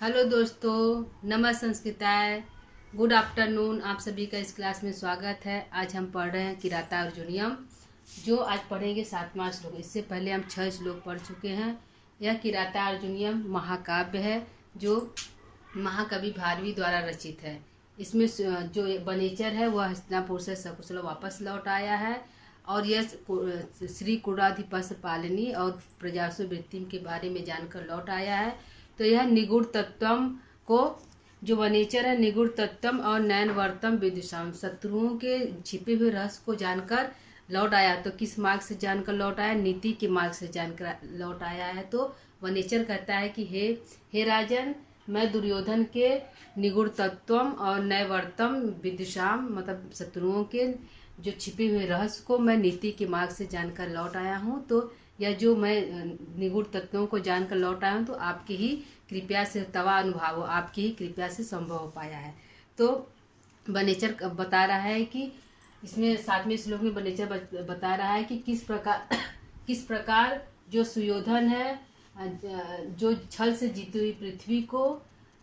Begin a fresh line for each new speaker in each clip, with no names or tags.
Hello दोस्तों, नमः संस्कृताय। Good afternoon. आप सभी का इस क्लास में स्वागत है। आज हम पढ़ रहे हैं किराता अर्जुनियम, जो आज पढ़ेंगे 7वां श्लोक। इससे पहले हम 6 श्लोक पढ़ चुके हैं। यह किराता अर्जुनियम महाकाव्य है जो महाकवि भारवी द्वारा रचित है। इसमें जो वनेचर है वह हस्तिनापुर से सकुशल वापस लौट आया है और यह श्री कुराधिपस्य पालिनी और प्रजासु वृत्ति के बारे में जानकर लौट आया है। तो यह निगूढ़ तत्वम को, जो वनेचर है, निगूढ़ तत्वम और नयनवर्तम विदुषाम, शत्रुओं के छिपे हुए रहस्य को जानकर लौट आया। तो किस मार्ग से जानकर लौट आया? नीति के मार्ग से जानकर लौट आया है। तो वनेचर कहता है कि हे राजन, मैं दुर्योधन के निगूढ़ तत्वम और नयवर्तम विदुषाम, मतलब शत्रुओं के जो छिपे हुए रहस्य को मैं नीति के मार्ग से जानकर लौट आया हूँ। तो यह जो मैं निगूढ़ तत्वों को जानकर लौट आया हूँ तो आपकी ही कृपया से, तवा अनुभाव, आपकी ही कृपया से संभव हो पाया है। तो वनेचर बता रहा है कि इसमें 7वें श्लोक में वनेचर बता रहा है कि किस प्रकार जो सुयोधन है, जो छल से जीती हुई पृथ्वी को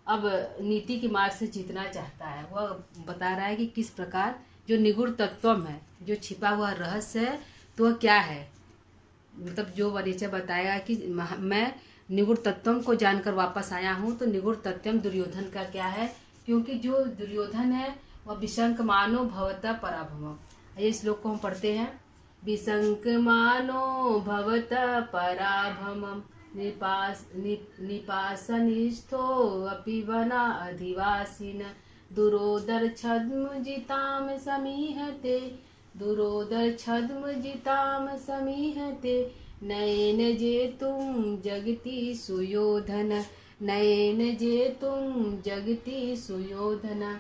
अब नीति के मार्ग से जीतना चाहता है। वह बता रहा है कि किस प्रकार जो निगूढ़ तत्वम है, जो छिपा हुआ रहस्य है, तो वह क्या है। मतलब जो वनेचर बताएगा कि मैं निगूढ़ तत्वम को जानकर वापस आया हूँ। तो निगूढ़ तत्वम दुर्योधन का क्या है, क्योंकि जो दुर्योधन है वह विशंकमानो भवतः पराभवम। ये श्लोक को हम पढ़ते हैं। विशंकमानो भवतः पराभवम निपासनिष्ठो अपि वना अधिवासिन दुरोदर छद्म जिताम समीहते, दुरोदर छद्म जिताम समीहते, नयन जेतुम जगति सुयोधन, नयन जेतुम जगति सुयोधन।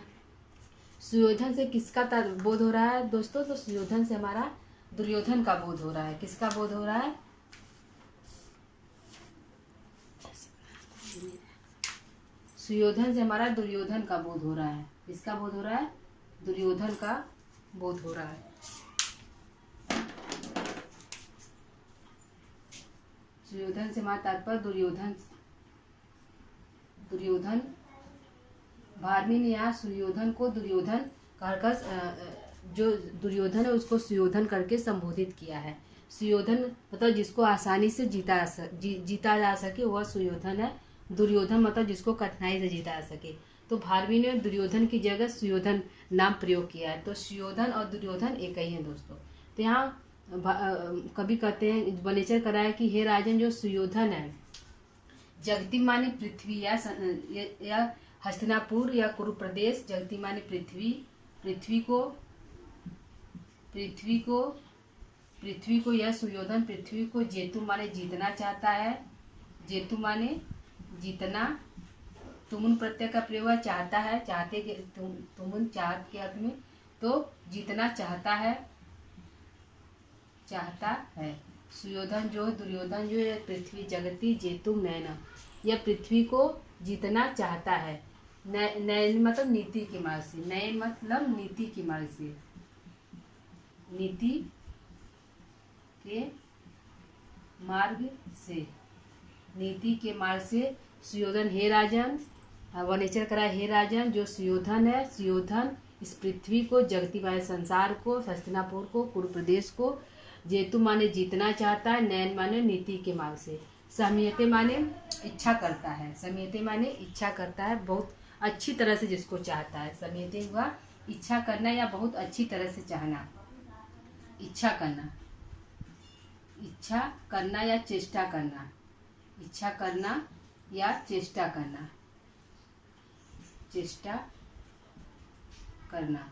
सुयोधन से किसका बोध हो रहा है दोस्तों? तो सुयोधन से हमारा दुर्योधन का बोध हो रहा है। किसका बोध हो रहा है? सुयोधन से हमारा दुर्योधन का बोध हो रहा है। किसका बोध हो रहा है? दुर्योधन का बोध हो रहा है। सुयोधन से हमारा तात्पर्य दुर्योधन भारवी ने यहाँ सुयोधन को दुर्योधन कहकर, जो दुर्योधन है उसको सुयोधन करके संबोधित किया है। सुयोधन मतलब जिसको आसानी से जीता जा सके वह सुयोधन है। दुर्योधन मतलब जिसको कठिनाई से जीता जा सके। तो भारवी ने दुर्योधन की जगह सुयोधन नाम प्रयोग किया है। तो सुयोधन और दुर्योधन एक ही है दोस्तों। तो यहाँ कभी कहते हैं, वनेचर कराया कि हे राजन, जो सुयोधन है, जगती माने पृथ्वी या हस्तिनापुर या कुरु प्रदेश, जगती माने पृथ्वी को यह सुयोधन पृथ्वी को जेतु माने जीतना चाहता है। जेतु माने जीतना, तुमुन प्रत्यय का प्रयोग चाहता है, चाहते के तुमुन चाहत के अर्थ में, तो जीतना चाहता है। सुयोधन जो दुर्योधन जो है पृथ्वी जगती जेतुम नयन, यह पृथ्वी को जीतना चाहता है। नयन मतलब नीति के मार्ग से, नयन मतलब नीति के मार्ग से, नीति के मार्ग से, नीति के मार्ग से सुयोधन, हे राजन, वनेचर करा, हे राजन, जो सुयोधन है, सुयोधन इस पृथ्वी को, जगती माने संसार को, हस्तिनापुर को, कुरु प्रदेश को, जेतु माने जीतना चाहता है, नयन माने नीति के मार्ग से, समीयते माने इच्छा करता है, समीयते माने इच्छा करता है, बहुत अच्छी तरह से जिसको चाहता है। समीयते हुआ इच्छा करना या बहुत अच्छी तरह से चाहना, इच्छा करना, इच्छा करना या चेष्टा करना, इच्छा करना या चेष्टा करना, चेष्टा करना।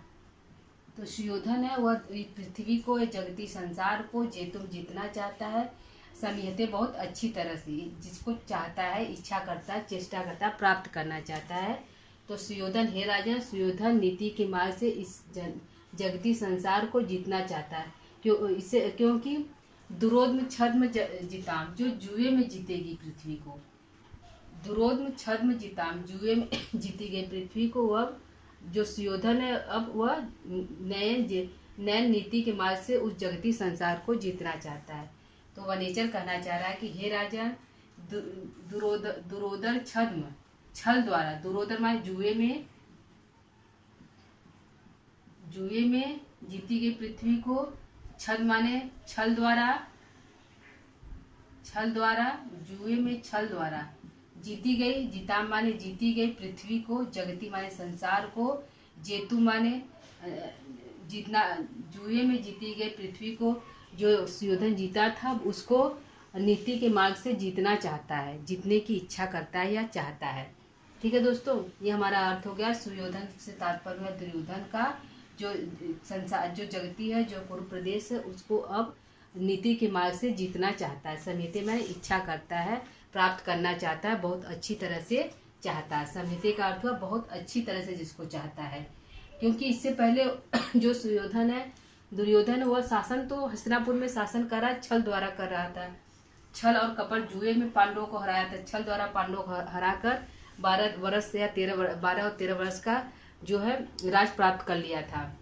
तो सुयोधन है वह पृथ्वी को, जगती संसार को जेतुम जीतना चाहता है, समीहते बहुत अच्छी तरह से, जिसको चाहता है, इच्छा करता है, चेष्टा करता है, प्राप्त करना चाहता है। तो सुयोधन, हे राजन, सुयोधन नीति के मार्ग से इस जगती संसार को जीतना चाहता है। क्योंकि दुरोद्म छद्म जिताम, जो जुए में जीतेगी पृथ्वी को, दुरोद्म छद्म जिताम, जुए में जीती गई पृथ्वी को वह जो सुयोधन है अब वह नयन नीति के मार्ग से उस जगती संसार को जीतना चाहता है। तो वनेचर कहना चाह रहा है कि हे राजन, दुरोदर छद्म छल द्वारा, दुर्योधन माने जुए में जीती गई पृथ्वी को, छल माने छल द्वारा जुए में छल द्वारा जीती गई, जीता माने जीती गई पृथ्वी को, जगती माने संसार को, जेतु माने जीतना, जुए में जीती गई पृथ्वी को जो सुयोधन जीता था उसको नीति के मार्ग से जीतना चाहता है, जीतने की इच्छा करता है या चाहता है। ठीक है दोस्तों, ये हमारा अर्थ हो गया। सुयोधन से तात्पर्य है दुर्योधन का, जो संसार, जो जगती है, जो कुरु प्रदेश है, उसको अब नीति के मार्ग से जीतना चाहता है। समिति में इच्छा करता है, प्राप्त करना चाहता है, बहुत अच्छी तरह से चाहता है। समिति का अर्थ हुआ बहुत अच्छी तरह से जिसको चाहता है, क्योंकि इससे पहले जो सुयोधन है, दुर्योधन, वह शासन तो हस्तिनापुर में शासन कर रहा, छल द्वारा कर रहा था। छल और कपट जुए में पांडवों को हराया था। छल द्वारा पांडवों को हराकर 12 वर्ष या 12 और 13 वर्ष का जो है राज प्राप्त कर लिया था।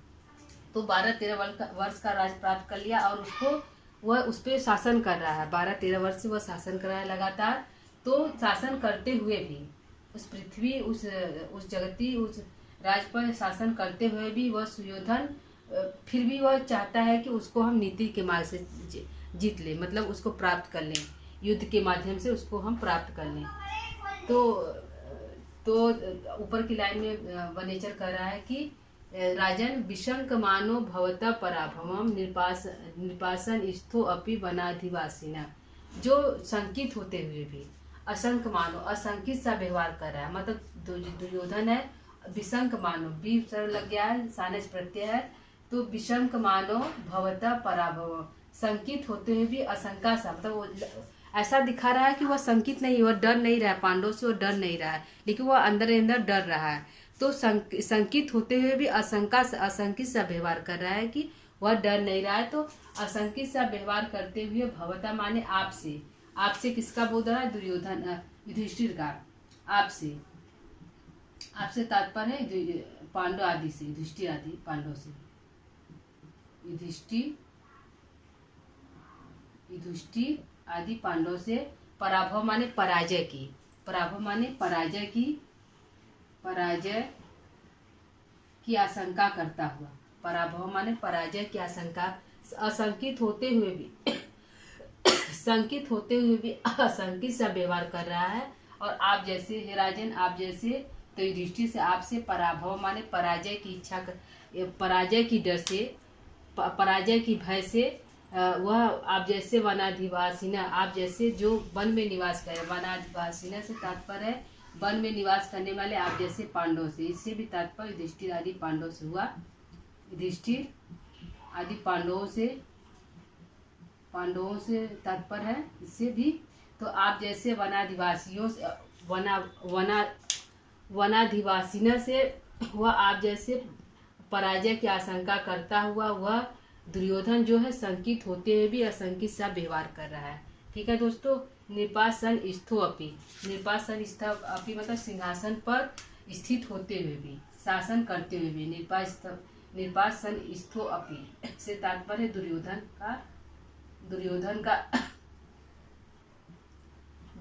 तो 12-13 वर्ष का राज प्राप्त कर लिया और उसको वह उस पर शासन कर रहा है। 12-13 वर्ष से वह शासन कर रहा है लगातार। तो शासन करते हुए भी उस पृथ्वी, उस जगती, उस राज पर शासन करते हुए भी वह सुयोधन फिर भी वह चाहता है कि उसको हम नीति के मार्ग से जीत लें, मतलब उसको प्राप्त कर लें, युद्ध के माध्यम से उसको हम प्राप्त कर लें। तो ऊपर की लाइन में वनेचर कह रहा है कि राजन विशंक मानो भवता पराभवम निपासन स्थो अपि वनाधिवासिना, जो संकित होते हुए भी असंक मानो, असंकित सा व्यवहार कर रहा है। मतलब दुर्योधन है, विशंक मानो, बी सर लग गया है, सानस प्रत्यय है, तो विशंक मानो भवता पराभव, संकित होते हुए भी आशंका सा, मतलब वो ऐसा दिखा रहा है कि वह संकित नहीं, वह डर नहीं रहा है, पांडव से वह डर नहीं रहा है, लेकिन वह अंदर अंदर डर रहा है। तो संकित होते हुए भी असंकित सा व्यवहार कर रहा है कि वह डर नहीं रहा है। तो असंकित सा व्यवहार करते हुए भवता माने आपसे किसका बोल रहा है? दुर्योधन, युधिष्ठिर का। आपसे तात्पर्य है पांडव आदि से, युधिष्ठिर आदि पांडव से, युधिष्ठिर आदि पांडव से। पराभव माने पराजय की, पराभव माने पराजय की आशंका करता हुआ, पराभव माने पराजय की आशंका, असंकित होते हुए भी असंकित सा व्यवहार कर रहा है। और आप जैसे हे राजन, आप जैसे, तो युधिष्ठिर से आपसे पराभव माने पराजय की इच्छा, पराजय की डर से, पराजय की भय से, वह आप जैसे वनाधिवासिना, आप जैसे जो वन में निवास करे, वनाधिवासिना से तात्पर्य है वन में निवास करने वाले आप जैसे पांडव से। इससे भी तात्पर्य युधिष्ठिर आदि पांडव से हुआ, युधिष्ठिर आदि पांडवों से तात्पर्य है इससे भी। तो आप जैसे वनाधिवासियों से, वनाधिवासिना से वह आप जैसे पराजय की आशंका करता हुआ वह दुर्योधन जो है संकित होते हुए भी असंकित सा व्यवहार कर रहा है। ठीक है दोस्तों। निर्पासन स्थो अपि, निर्पासन स्थो अपि मतलब सिंहासन पर स्थित होते हुए भी, शासन करते हुए भी, निर्पासन स्थो अपि से तात्पर्य दुर्योधन का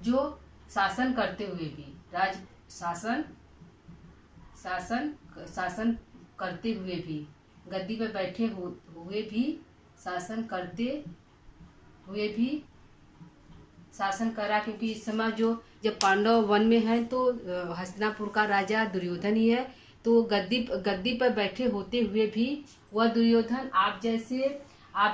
जो शासन करते हुए भी, शासन करते हुए भी, गद्दी पर बैठे हुए भी, शासन करते हुए भी शासन करा। क्योंकि इस समय जब पांडव वन में हैं तो हस्तिनापुर का राजा दुर्योधन ही है। तो गद्दी पर बैठे होते हुए भी वह दुर्योधन आप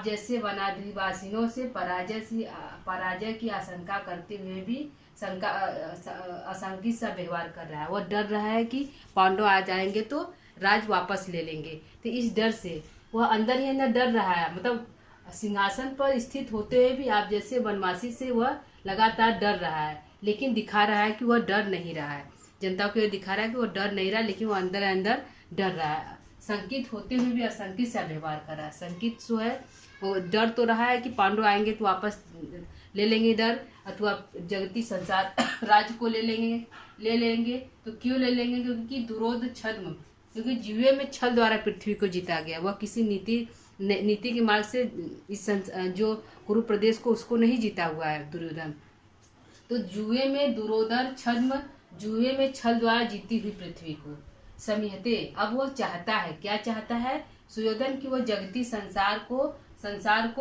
जैसे वनाधिवासियों से पराजय की आशंका करते हुए भी असंकित सा व्यवहार कर रहा है। वह डर रहा है कि पांडव आ जाएंगे तो राज वापस ले लेंगे। तो इस डर से वह अंदर ही अंदर डर रहा है। मतलब सिंहासन पर स्थित होते हुए भी आप जैसे वनवासी से वह लगातार डर रहा है, लेकिन दिखा रहा है कि वह डर नहीं रहा है। जनता को यह दिखा रहा है कि वह डर नहीं रहा, लेकिन वह अंदर अंदर डर रहा है। संकित होते हुए भी असंकित सा व्यवहार कर रहा है। संकित जो है वो डर तो रहा है कि पांडव आएंगे तो वापस ले लेंगे इधर, अथवा जगती संसार राज्य को ले लेंगे। तो क्यों ले लेंगे? क्योंकि दुरोध छद्म, क्योंकि जुए में छल द्वारा पृथ्वी को जीता गया। वह किसी नीति के मार्ग से इस जो कुरु प्रदेश को उसको नहीं जीता हुआ है दुर्योधन। तो जुए में दुरोधर छद्म जुए में छल द्वारा जीती हुई पृथ्वी को समीहते। अब वह चाहता है, क्या चाहता है सुयोधन की, वह जगती संसार को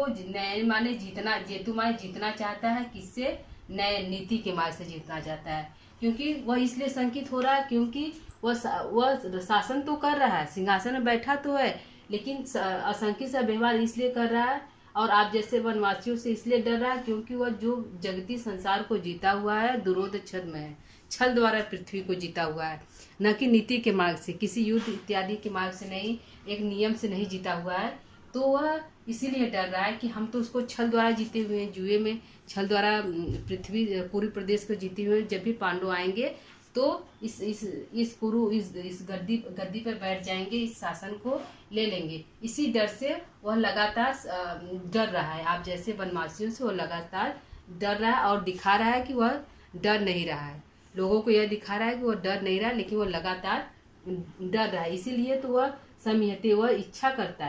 नए माने जीतना, जेतु माने जीतना चाहता है। किससे? नए नीति के मार्ग से जीतना चाहता है। क्योंकि वह इसलिए शंकित हो रहा है क्योंकि वह शासन तो कर रहा है, सिंहासन में बैठा तो है, लेकिन असंख्य सा व्यवहार इसलिए कर रहा है और आप जैसे वनवासियों से इसलिए डर रहा है क्योंकि वह जो जगती संसार को जीता हुआ है दुरोध छद्म है, छल द्वारा पृथ्वी को जीता हुआ है, न कि नीति के मार्ग से, किसी युद्ध इत्यादि के मार्ग से नहीं, एक नियम से नहीं जीता हुआ है। तो वह इसीलिए डर रहा है कि हम तो उसको छल द्वारा जीते हुए हैं, जुए में छल द्वारा पृथ्वी पूरी प्रदेश को जीते हुए। जब भी पांडव आएंगे तो इस गद्दी पर बैठ जाएंगे, इस शासन को ले लेंगे। इसी डर से वह लगातार डर रहा है। आप जैसे वनवासियों से वह लगातार डर रहा है और दिखा रहा है कि वह डर नहीं रहा है। लोगों को यह दिखा रहा है कि वह डर नहीं रहा है, लेकिन वह लगातार डर रहा है। इसीलिए तो वह समीहते, वह इच्छा करता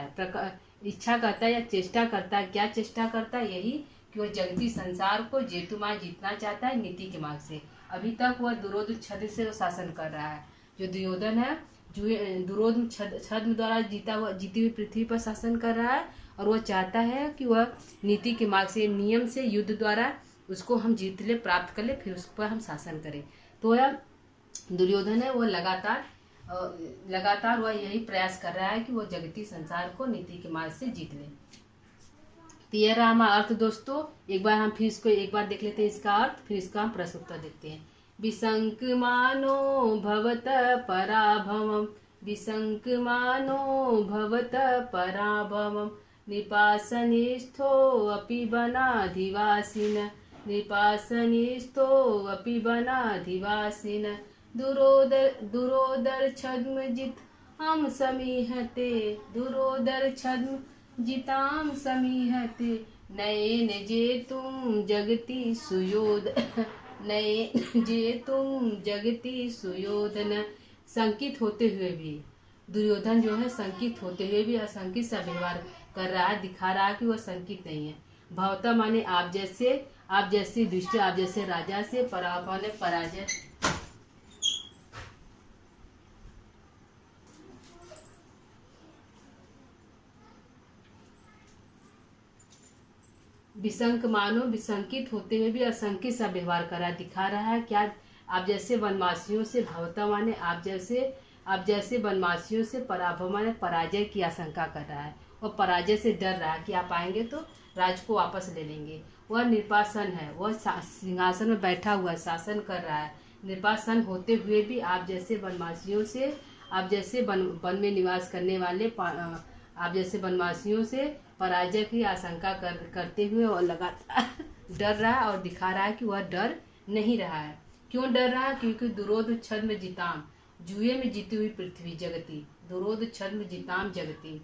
है या चेष्टा करता है। क्या चेष्टा करता है? यही कि वह जगती संसार को जेतुमाय जीतना चाहता है नीति के मार्ग से। अभी तक वह दुरोध छद्म से शासन कर रहा है। जो दुर्योधन है दुरोध छद्म द्वारा जीती हुई पृथ्वी पर शासन कर रहा है और वह चाहता है कि वह नीति के मार्ग से, नियम से, युद्ध द्वारा उसको हम जीत ले, प्राप्त कर ले, फिर उस पर हम शासन करें। तो यह दुर्योधन है, वह लगातार वह यही प्रयास कर रहा है कि वह जगती संसार को नीति के मार्ग से जीत ले। तो यह रहा हमारा अर्थ दोस्तों। एक बार हम फिर इसको एक बार देख लेते हैं इसका अर्थ, फिर इसका हम प्रश्न उत्तर देखते हैं। विसंकमानो भवत पराभवम, विसंकमानो भवत पराभवम, निपासनिस्थो अपि वनाधिवासिन, निपासनिस्थो अपि वनाधिवासिन, दुरोदर छद्म जित हम समीहते, दुरोदर छद्म जिताम समीहते, नयन जे तुम जगति सुयोधन, नयन जे तुम जगति सुयोधन। संकित होते हुए भी दुर्योधन जो है, संकित होते हुए भी असंकित सा व्यवहार कर रहा है, दिखा रहा है कि वह संकित नहीं है। भवता माने आप जैसे दुष्ट, आप जैसे राजा से, पराभव माने पराजय, विसंक मानो विसंकित होते हुए भी असंकित सा व्यवहार कर रहा है, दिखा रहा है। क्या? आप जैसे वनवासियों से, भवता माने आप जैसे वनवासियों से, पराभव माने पराजय की आशंका कर रहा है। वह पराजय से डर रहा है कि आप आएंगे तो राज को वापस ले लेंगे। वह निर्पासन है, वह सिंहासन में बैठा हुआ शासन कर रहा है। निर्पासन होते हुए भी आप जैसे वनवासियों से, आप जैसे वन में निवास करने वाले आप जैसे वनवासियों से पराजय की आशंका करते हुए वह लगातार डर रहा है और दिखा रहा है कि वह डर नहीं रहा है। क्यों डर रहा है? क्योंकि दुरोध छद्म जिताम, जुए में जीती हुई पृथ्वी जगती, दुरोध छद्म जिताम जगती,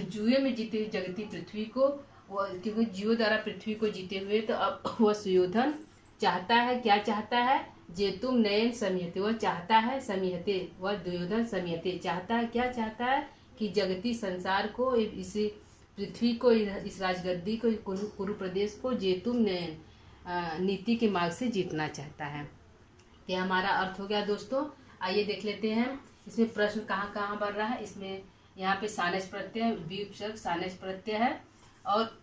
जुए में जीती हुई जगती पृथ्वी को, क्योंकि जुए द्वारा पृथ्वी को जीते हुए, तो अब वह सुयोधन चाहता है, क्या चाहता है? जेतुम नयन समीहते, वह चाहता है समीहते, वह दुर्योधन समीहते चाहता है, क्या चाहता है? कि जगती संसार को, इस पृथ्वी को, इस राजगद्दी को, कुरु प्रदेश को जेतुम नयन नीति के मार्ग से जीतना चाहता है। यह हमारा अर्थ हो गया दोस्तों। आइए देख लेते हैं इसमें प्रश्न कहाँ कहाँ बन रहा है। इसमें यहाँ पे सानेश प्रत्यय, विपसर्ग सानेश प्रत्यय है और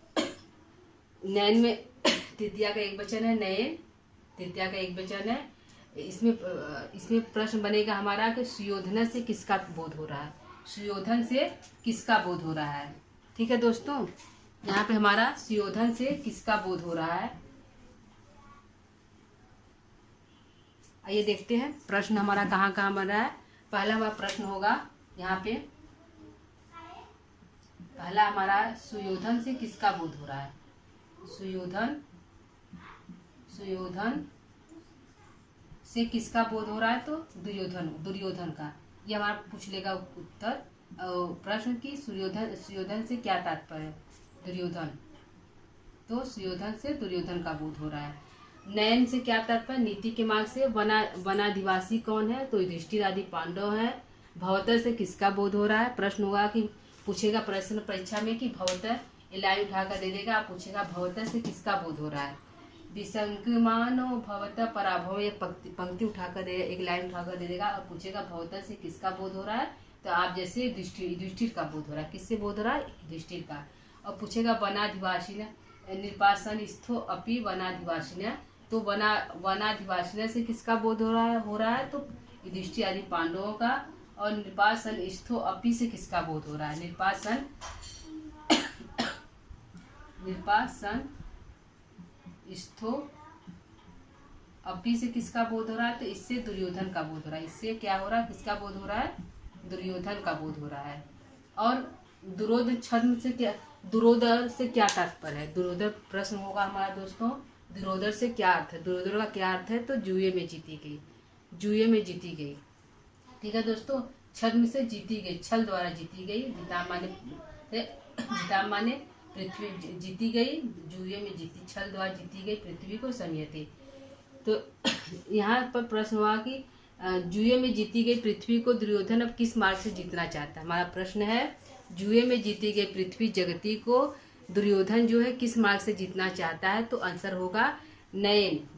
नयन में तृतीया का एक वचन है, नयन तृतीया का एक वचन है। इसमें प्रश्न बनेगा हमारा कि सुयोधन से किसका बोध हो रहा है, सुयोधन से किसका बोध हो रहा है। ठीक है दोस्तों, यहाँ पे हमारा सुयोधन से किसका बोध हो रहा है। आइए देखते हैं प्रश्न हमारा कहाँ कहाँ बन रहा है। पहला हमारा प्रश्न होगा यहाँ पे, पहला हमारा दुर्योधन से किसका बोध हो रहा है। सुयोधन से किसका बोध हो रहा है, तो दुर्योधन का। ये हमारा पूछ लेगा उत्तर प्रश्न की सुयोधन से क्या तात्पर्य है, दुर्योधन। तो सुयोधन से दुर्योधन का बोध हो रहा है। नयन से क्या तात्पर्य, नीति के मार्ग से। वनाधिवासी कौन है, तो युधिष्ठिर आदि पांडव है। भवतर से किसका बोध हो रहा है, प्रश्न होगा कि पूछेगा प्रश्न परीक्षा में कि भवतर, लाइन उठाकर दे देगा, आप पूछेगा भवतर से किसका बोध हो रहा है। विसंगमानो भवतः पराभव, ये पंक्ति उठाकर दे, एक लाइन उठाकर दे देगा और पूछेगा भवतः से किसका बोध हो रहा है, तो आप जैसे युधिष्ठिर का बोध हो रहा है। किससे बोध हो रहा है? युधिष्ठिर का। और पूछेगा वनाधिवासिन निर्वासन स्थो अपि वनाधिवासिन, तो वनाधिवासिन से किसका बोध हो रहा है तो युधिष्ठिर आदि पांडवों का। और निर्वासन स्थो अपि से किसका बोध हो रहा है? निर्वासन स्थो अपि से किसका बोध हो रहा है? तो इससे दुर्योधन का बोध हो रहा है। इससे क्या हो रहा है? किसका बोध हो रहा है? दुर्योधन का बोध हो रहा है। और दुरोध छद्म से क्या, दुरोधर से क्या तात्पर्य है? दुरोधर प्रश्न होगा हमारा दोस्तों, दुरोधर से क्या अर्थ है? दुरोधर का क्या अर्थ है? तो जुए में जीती गई, जुए में जीती गई। ठीक है दोस्तों, छद्म से जीती गई, छल द्वारा जीती गई। जिताम माने पृथ्वी जीती गई, जुए में जीती, छल द्वारा जीती गई पृथ्वी को संयति। तो यहाँ पर प्रश्न हुआ कि जुए में जीती गई पृथ्वी को दुर्योधन अब किस मार्ग से जीतना चाहता है? हमारा प्रश्न है जुए में जीती गई पृथ्वी जगती को दुर्योधन जो है किस मार्ग से जीतना चाहता है? तो आंसर होगा नयन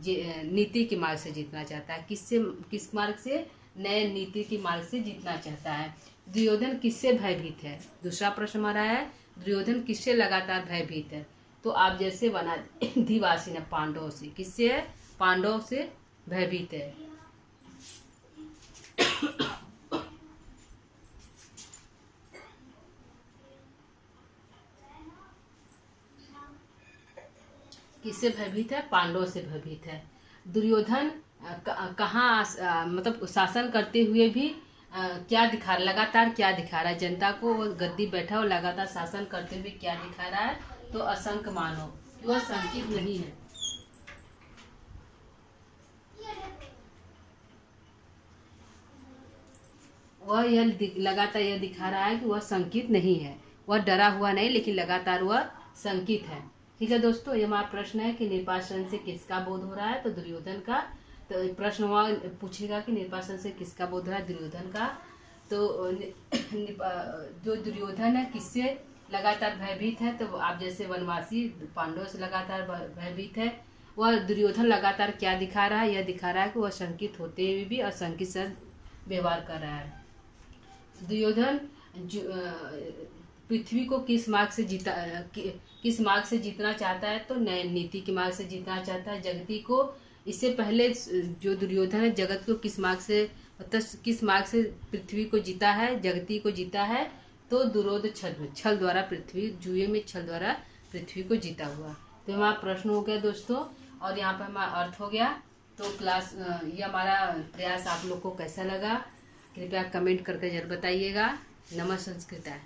नीति के मार्ग से जीतना चाहता है। किस मार्ग से? नयन नीति के मार्ग से जीतना चाहता है। दुर्योधन किससे भयभीत है? दूसरा प्रश्न हमारा है दुर्योधन किससे लगातार भयभीत है? तो आप जैसे वनाधिवासी ने पांडवों से। किससे है? पांडवों से भयभीत है। किससे भयभीत है? पांडवों से भयभीत है। दुर्योधन कहाँ मतलब शासन करते हुए भी लगातार क्या दिखा रहा है? जनता को गद्दी बैठा और लगातार शासन करते हुए क्या दिखा रहा है? तो असंख्य मानो, वह संकित नहीं है। वह लगातार यह दिखा रहा है कि वह संकित नहीं है, वह डरा हुआ नहीं, लेकिन लगातार वह संकित है। ठीक है दोस्तों, ये हमारा प्रश्न है कि निर्वासन से किसका बोध हो रहा है? तो दुर्योधन का। तो प्रश्न वहाँ पूछेगा कि निर्वासन से किसका बोध हो रहा है? दुर्योधन का। तो जो दुर्योधन है किससे लगातार भयभीत है? तो आप जैसे वनवासी पांडवों से लगातार भयभीत है। वह दुर्योधन लगातार क्या दिखा रहा है? यह दिखा रहा है कि वह शंकित होते हुए भी असंकित से व्यवहार कर रहा है। दुर्योधन पृथ्वी को किस मार्ग से जीतना चाहता है? तो नए नीति के मार्ग से जीतना चाहता है जगती को। इससे पहले जो दुर्योधन है जगत को किस मार्ग से पृथ्वी को जीता है, जगती को जीता है? तो दुरोध छल द्वारा पृथ्वी, जुए में छल द्वारा पृथ्वी को जीता हुआ। तो हमारा प्रश्न हो गया दोस्तों, और यहाँ पर हमारा अर्थ हो गया। तो ये हमारा प्रयास आप लोग को कैसा लगा? कृपया कमेंट करके जरूर बताइएगा। नमः संस्कृताय।